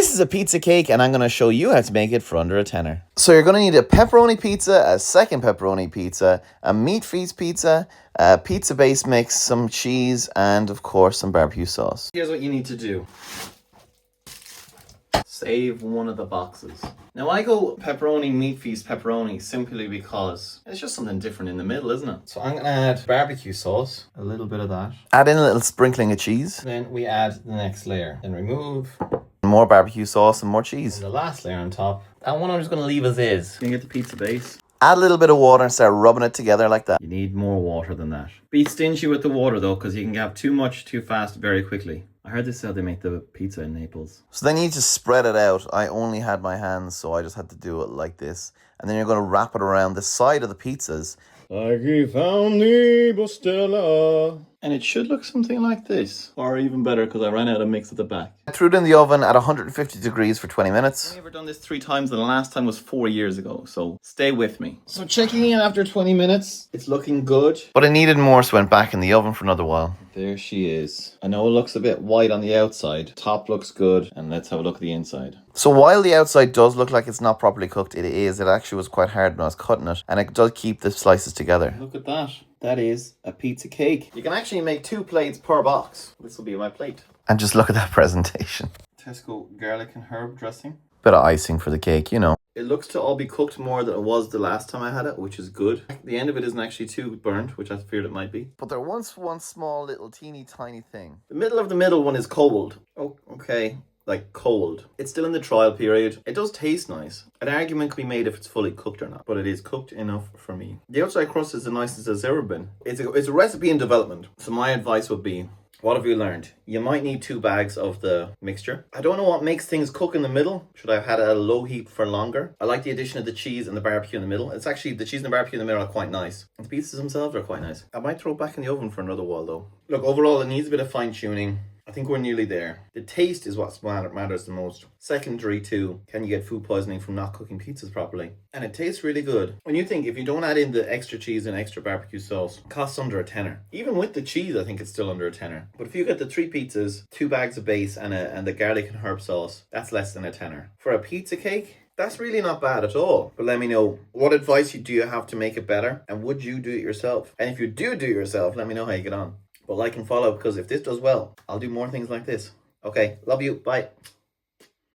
This is a pizza cake and I'm going to show you how to make it for under a tenner. So you're going to need a pepperoni pizza, a second pepperoni pizza, a meat feast pizza, a pizza base mix, some cheese, and of course some barbecue sauce. Here's what you need to do. Save one of the boxes. Now I go pepperoni, meat feast, pepperoni simply because it's just something different in the middle, isn't it? So I'm going to add barbecue sauce, a little bit of that. Add in a little sprinkling of cheese. Then we add the next layer. Then remove more barbecue sauce and more cheese. And the last layer on top. That one I'm just going to leave as is. You can get the pizza base. Add a little bit of water and start rubbing it together like that. You need more water than that. Be stingy with the water though, because you can have too much too fast very quickly. I heard this is how they make the pizza in Naples. So then you need to spread it out. I only had my hands, so I just had to do it like this. And then you're going to wrap it around the side of the pizzas. And it should look something like this. Or even better, because I ran out of mix at the back. I threw it in the oven at 150 degrees for 20 minutes. I've never done this 3 times, and the last time was 4 years ago. So stay with me. So checking in after 20 minutes. It's looking good. But I needed more, so I went back in the oven for another while. There she is. I know it looks a bit white on the outside. Top looks good. And let's have a look at the inside. So while the outside does look like it's not properly cooked, it is. It actually was quite hard when I was cutting it. And it does keep the slices together. Look at that. That is a pizza cake. You can actually make 2 plates per box. This will be my plate. And just look at that presentation. Tesco garlic and herb dressing. Bit of icing for the cake, you know. It looks to all be cooked more than it was the last time I had it, which is good. The end of it isn't actually too burnt, which I feared it might be. But there was one small little teeny tiny thing. The middle of the middle one is cold. Oh, okay. Like cold. It's still in the trial period. It does taste nice. An argument can be made if it's fully cooked or not, but it is cooked enough for me. The outside crust is the nicest it's ever been. It's a recipe in development. So my advice would be, what have you learned? You might need 2 bags of the mixture. I don't know what makes things cook in the middle. Should I have had it at a low heat for longer? I like the addition of the cheese and the barbecue in the middle. It's actually, the cheese and the barbecue in the middle are quite nice. And the pizzas themselves are quite nice. I might throw it back in the oven for another while though. Look, overall it needs a bit of fine tuning. I think we're nearly there. The taste is what matters the most. Secondary to, can you get food poisoning from not cooking pizzas properly? And it tastes really good. When you think, if you don't add in the extra cheese and extra barbecue sauce, it costs under a tenner. Even with the cheese, I think it's still under a tenner. But if you get the 3 pizzas, 2 bags of base and the garlic and herb sauce, that's less than a tenner. For a pizza cake, that's really not bad at all. But let me know, what advice do you have to make it better? And would you do it yourself? And if you do it yourself, let me know how you get on. But like and follow, because if this does well, I'll do more things like this. Okay, love you. Bye.